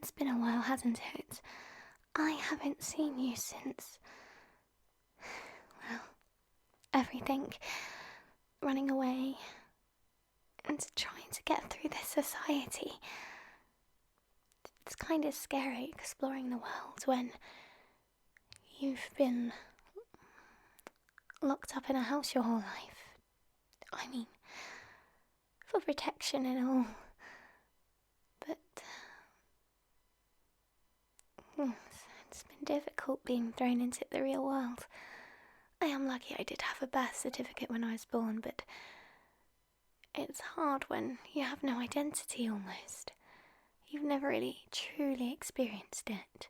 It's been a while, hasn't it? I haven't seen you since... well, everything. Running away. And trying to get through this society. It's kind of scary exploring the world when you've been locked up in a house your whole life. I mean, for protection and all. But it's been difficult being thrown into the real world. I am lucky I did have a birth certificate when I was born, but it's hard when you have no identity almost. You've never really truly experienced it.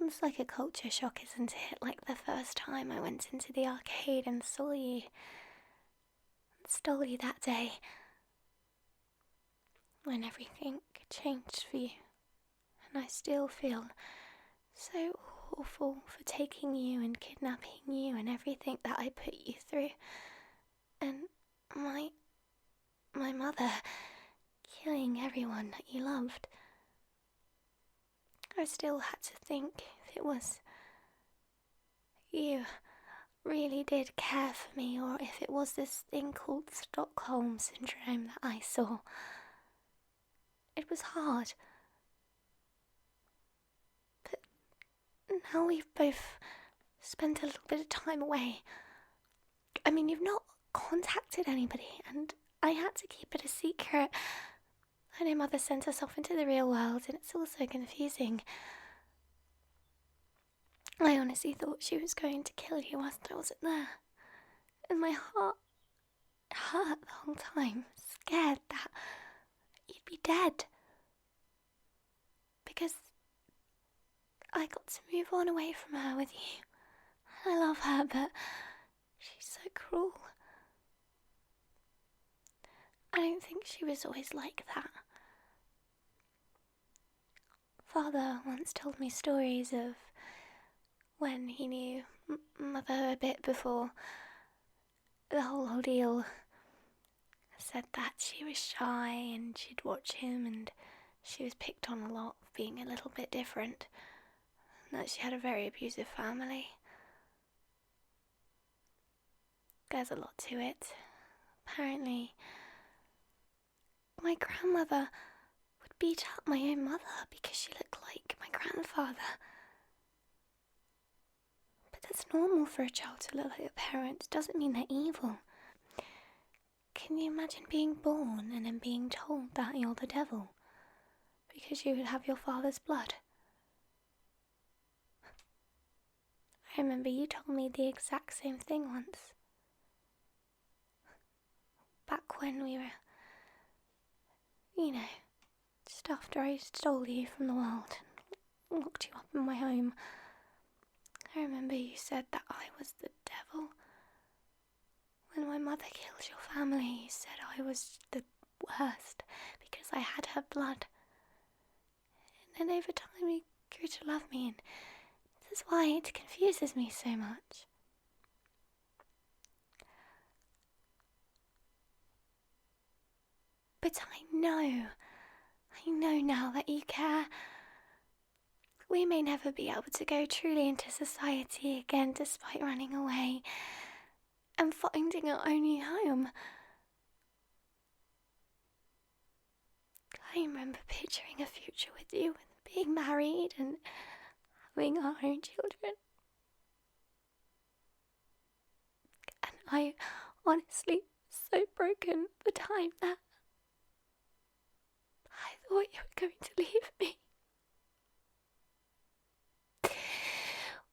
It's like a culture shock, isn't it? Like the first time I went into the arcade and saw you. Stole you that day. When everything changed for you. And I still feel so awful for taking you and kidnapping you and everything that I put you through. And my mother killing everyone that you loved. I still had to think if it was you really did care for me, or if it was this thing called Stockholm Syndrome that I saw. It was hard. But now we've both spent a little bit of time away. I mean, you've not contacted anybody, and I had to keep it a secret. I know Mother sent us off into the real world, and it's all so confusing. I honestly thought she was going to kill you whilst I wasn't there. And my heart hurt the whole time, scared that you'd be dead. Because I got to move on away from her with you. I love her, but she's so cruel. I don't think she was always like that. Father once told me stories of when he knew Mother a bit before the whole ordeal. Said that she was shy and she'd watch him and she was picked on a lot for being a little bit different. And that she had a very abusive family. There's a lot to it. Apparently, my grandmother would beat up my own mother because she looked like my grandfather. But that's normal for a child to look like their parents. Doesn't mean they're evil. Can you imagine being born and then being told that you're the devil because you would have your father's blood? I remember you told me the exact same thing once. Back when we were, just after I stole you from the world and locked you up in my home. I remember you said that I was the devil. When my mother killed your family, you said I was the worst because I had her blood. And then over time you grew to love me, and this is why it confuses me so much. But I know now that you care. We may never be able to go truly into society again despite running away and finding our own new home. I remember picturing a future with you, with being married and having our own children. And I honestly was so broken the time that I thought you were going to leave me.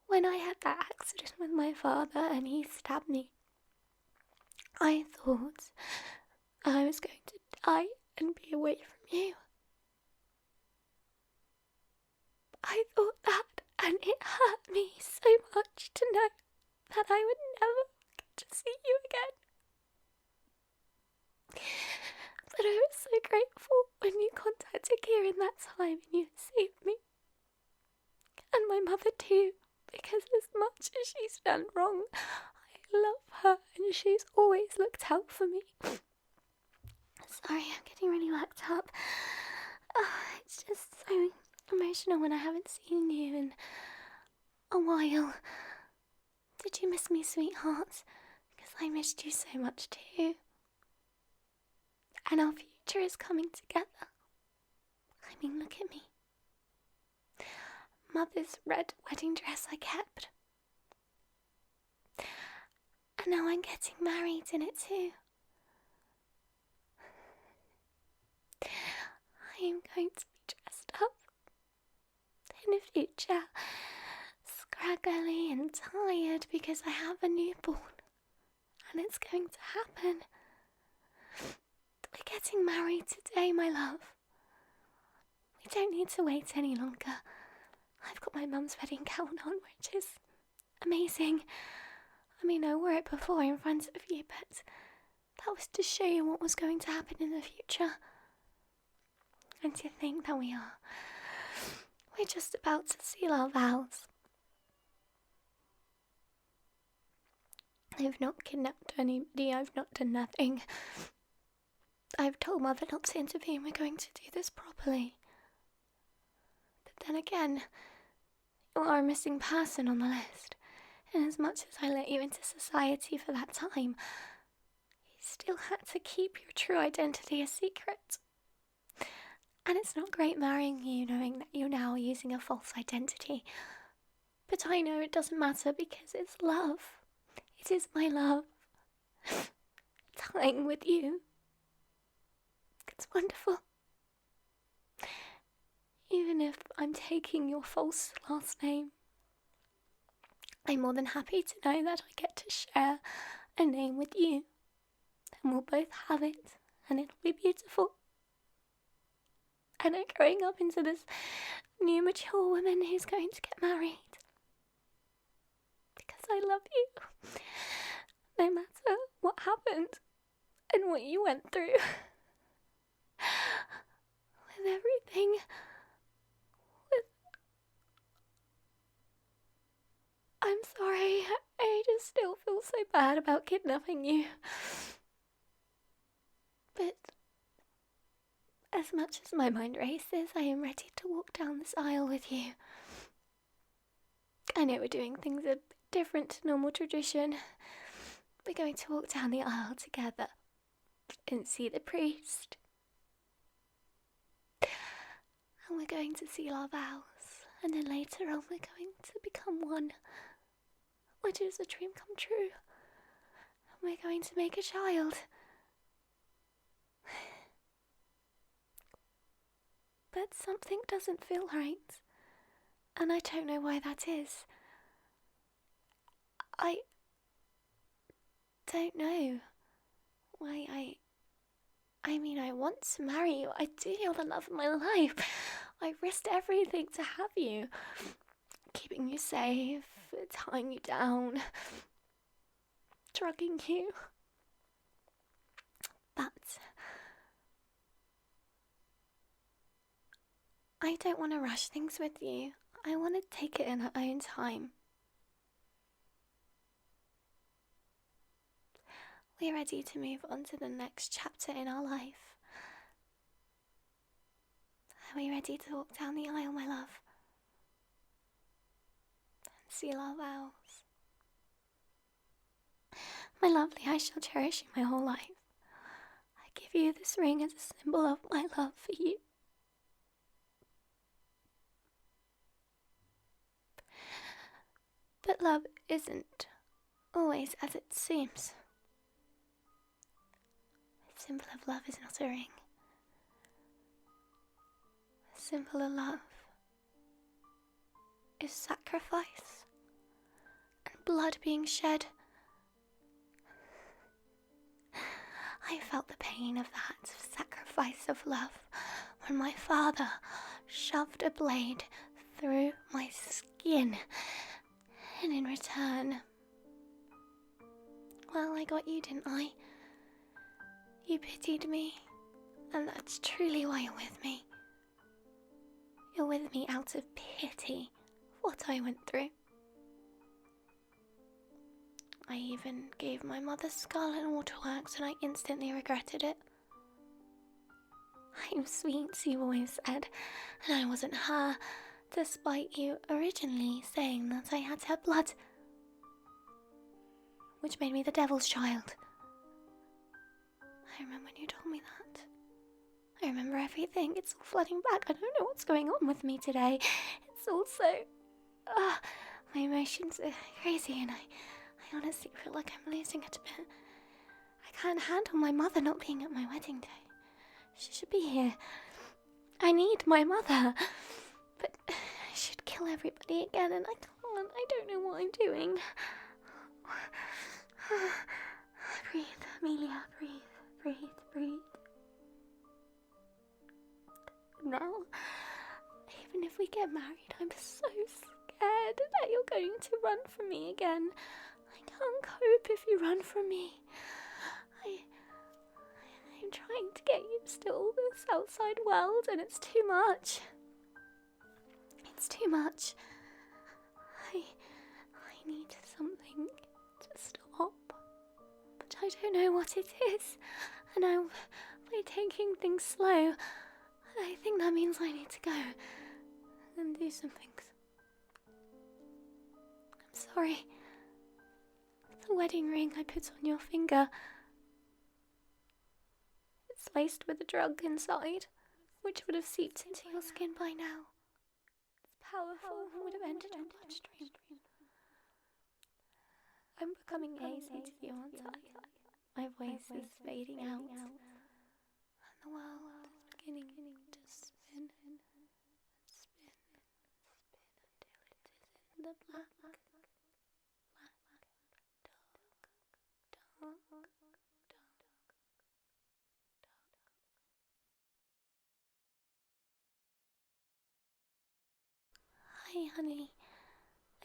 When I had that accident with my father and he stabbed me, I thought I was going to die and be away from you. I thought that, and it hurt me so much to know that I would never get to see you again. But I was so grateful when you contacted Kira in that time and you saved me. And my mother too, because as much as she's done wrong, I love her and she's always looked out for me. Sorry, I'm getting really worked up. It's just so emotional when I haven't seen you in a while. Did you miss me, sweetheart? Because I missed you so much too. And our future is coming together. I mean, look at me. Mother's red wedding dress I kept. And now I'm getting married in it too. I am going to be dressed up in the future, scraggly and tired because I have a newborn. And it's going to happen. We're getting married today, my love. We don't need to wait any longer. I've got my mum's wedding gown on, which is amazing. I mean, I wore it before in front of you, but that was to show you what was going to happen in the future. And to think that we're just about to seal our vows. I've not kidnapped anybody, I've not done nothing. I've told Mother not to intervene, we're going to do this properly. But then again, you are a missing person on the list. And as much as I let you into society for that time, you still had to keep your true identity a secret. And it's not great marrying you knowing that you're now using a false identity. But I know it doesn't matter because it's love. It is my love. Time with you. It's wonderful. Even if I'm taking your false last name, I'm more than happy to know that I get to share a name with you. And we'll both have it, and it'll be beautiful. And I'm growing up into this new mature woman who's going to get married. Because I love you. No matter what happened and what you went through. With everything. I'm sorry. I just still feel so bad about kidnapping you. But as much as my mind races, I am ready to walk down this aisle with you. I know we're doing things a bit different to normal tradition. We're going to walk down the aisle together and see the priest. And we're going to seal our vows. And then later on we're going to become one. Which is a dream come true. And we're going to make a child. But something doesn't feel right. And I don't know why that is. I don't know why I mean, I want to marry you. I do. You're the love of my life. I risked everything to have you. Keeping you safe, tying you down, drugging you. But I don't want to rush things with you. I want to take it in our own time. We're ready to move on to the next chapter in our life. Are we ready to walk down the aisle, my love? And seal our vows. My lovely, I shall cherish you my whole life. I give you this ring as a symbol of my love for you. But love isn't always as it seems. A symbol of love is not a ring. A symbol of love is sacrifice and blood being shed. I felt the pain of that sacrifice of love when my father shoved a blade through my skin, and in return, well, I got you, didn't I? You pitied me, and that's truly why you're with me. You're with me out of pity for what I went through. I even gave my mother scarlet and waterworks and I instantly regretted it. I'm sweet, you always said, and I wasn't her, despite you originally saying that I had her blood, which made me the devil's child. I remember when you told me that. I remember everything. It's all flooding back. I don't know what's going on with me today. It's all so... my emotions are crazy, and I honestly feel like I'm losing it a bit. I can't handle my mother not being at my wedding day. She should be here. I need my mother. But I should kill everybody again, and I can't. I don't know what I'm doing. Breathe, Amelia, breathe. Now, even if we get married, I'm so scared that you're going to run from me again. I can't cope if you run from me. I'm trying to get used to all this outside world, and it's too much. It's too much. I need something to stop, but I don't know what it is, and by taking things slow, I think that means I need to go and do some things. I'm sorry. The wedding ring I put on your finger, it's laced with a drug inside, which would have seeped into your skin by now. It's powerful and would have entered your bloodstream. I'm becoming hazy to you, aren't I? My voice is fading out, and the world is beginning to spin and spin until it is in the black, dark. Hi, honey.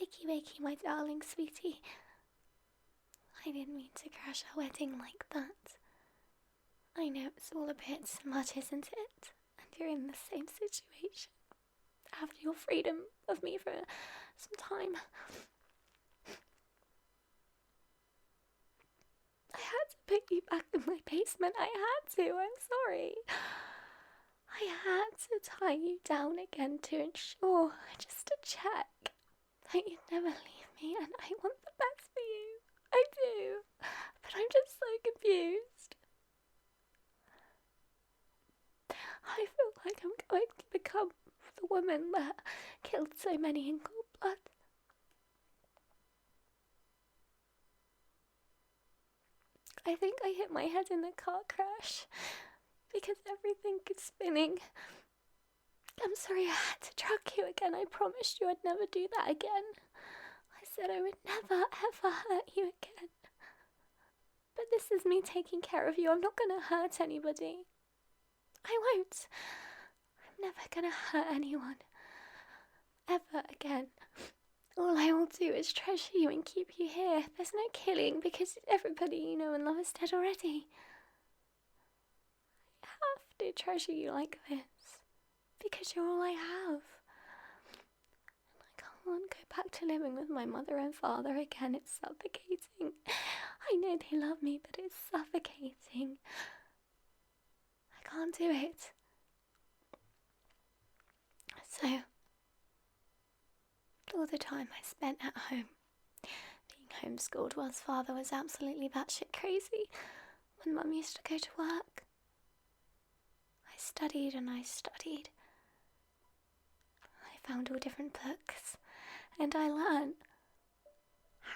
Wakey, my darling sweetie. I didn't mean to crash our wedding like that. I know it's all a bit much, isn't it? And you're in the same situation. After your freedom of me for some time. I had to put you back in my basement. I had to. I'm sorry. I had to tie you down again to ensure, just to check, that you'd never leave me, and I want the best for you. I do. But I'm just so confused. I feel like I'm going to become the woman that killed so many in cold blood. I think I hit my head in a car crash because everything is spinning. I'm sorry I had to drug you again. I promised you I'd never do that again. I said I would never, ever hurt you again. But this is me taking care of you. I'm not going to hurt anybody. I won't. I'm never going to hurt anyone. Ever again. All I will do is treasure you and keep you here. There's no killing because everybody you know and love is dead already. I have to treasure you like this because you're all I have. And I can't go back to living with my mother and father again. It's suffocating. I know they love me, but it's suffocating. I can't do it. So, all the time I spent at home, being homeschooled whilst father was absolutely batshit crazy, when mum used to go to work, I studied and I studied. I found all different books, and I learned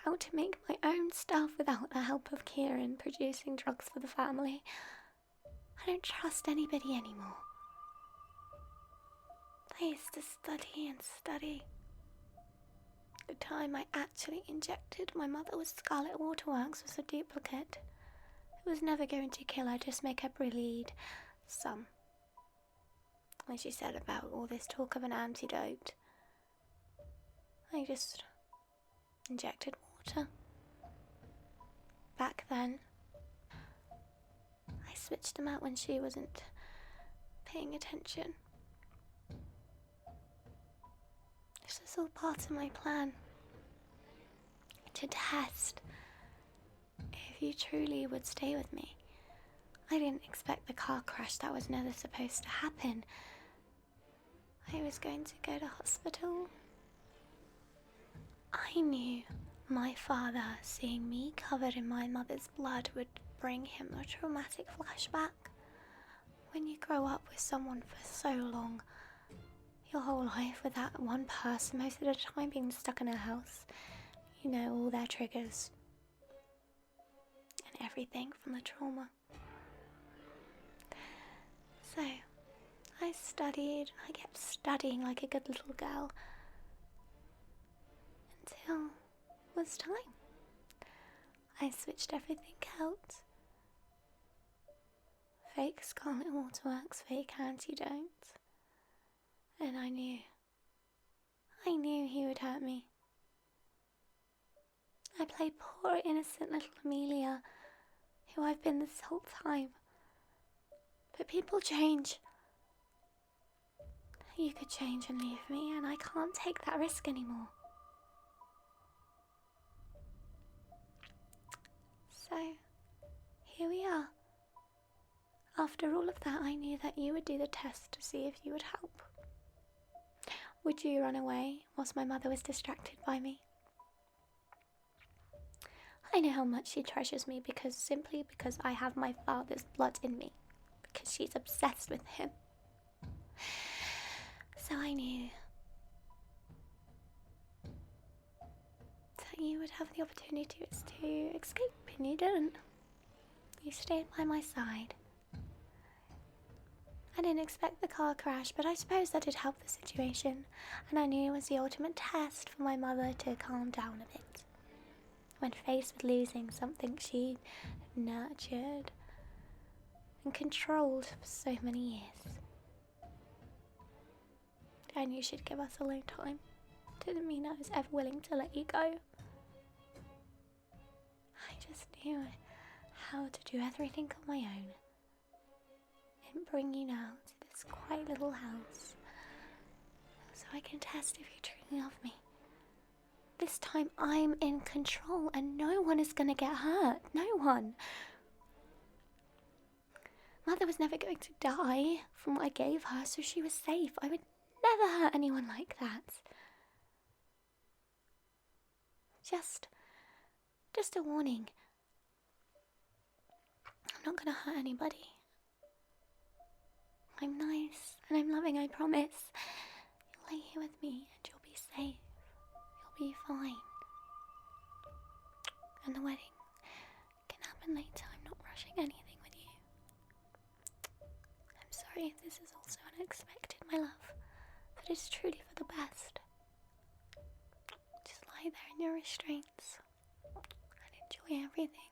how to make my own stuff without the help of Kieran producing drugs for the family. I don't trust anybody anymore. I used to study and study. The time I actually injected my mother with Scarlet Waterworks was a duplicate. It was never going to kill her, just make her bleed some. When she said about all this talk of an antidote, I just injected water. Back then, I switched them out when she wasn't paying attention. This is all part of my plan. To test if you truly would stay with me I didn't expect the car crash. That was never supposed to happen. I was going to go to hospital. I knew my father seeing me covered in my mother's blood would bring him a traumatic flashback. When you grow up with someone for so long, your whole life with that one person, most of the time being stuck in a house, you know all their triggers and everything from the trauma. So, I studied, I kept studying like a good little girl until it was time. I switched everything out. Fake scarlet waterworks, fake antidote. And I knew he would hurt me. I played poor innocent little Amelia, who I've been this whole time. But people change. You could change and leave me, and I can't take that risk anymore. So, here we are. After all of that, I knew that you would do the test to see if you would help. Would you run away whilst my mother was distracted by me? I know how much she treasures me simply because I have my father's blood in me. Because she's obsessed with him. So I knew that you would have the opportunity to escape, and you didn't. You stayed by my side. I didn't expect the car crash, but I suppose that did help the situation, and I knew it was the ultimate test for my mother to calm down a bit. When faced with losing something she'd nurtured and controlled for so many years. I knew she'd give us alone time. Didn't mean I was ever willing to let you go. I just knew how to do everything on my own. And bring you now to this quiet little house so I can test if you truly love me. This time I'm in control and no one is gonna get hurt. No one. Mother was never going to die from what I gave her, so she was safe. I would never hurt anyone like that. Just a warning. I'm not gonna hurt anybody. I'm nice and I'm loving, I promise. You'll lay here with me and you'll be safe. You'll be fine. And the wedding can happen later. I'm not rushing anything with you. I'm sorry if this is also unexpected, my love, but it's truly for the best. Just lie there in your restraints and enjoy everything.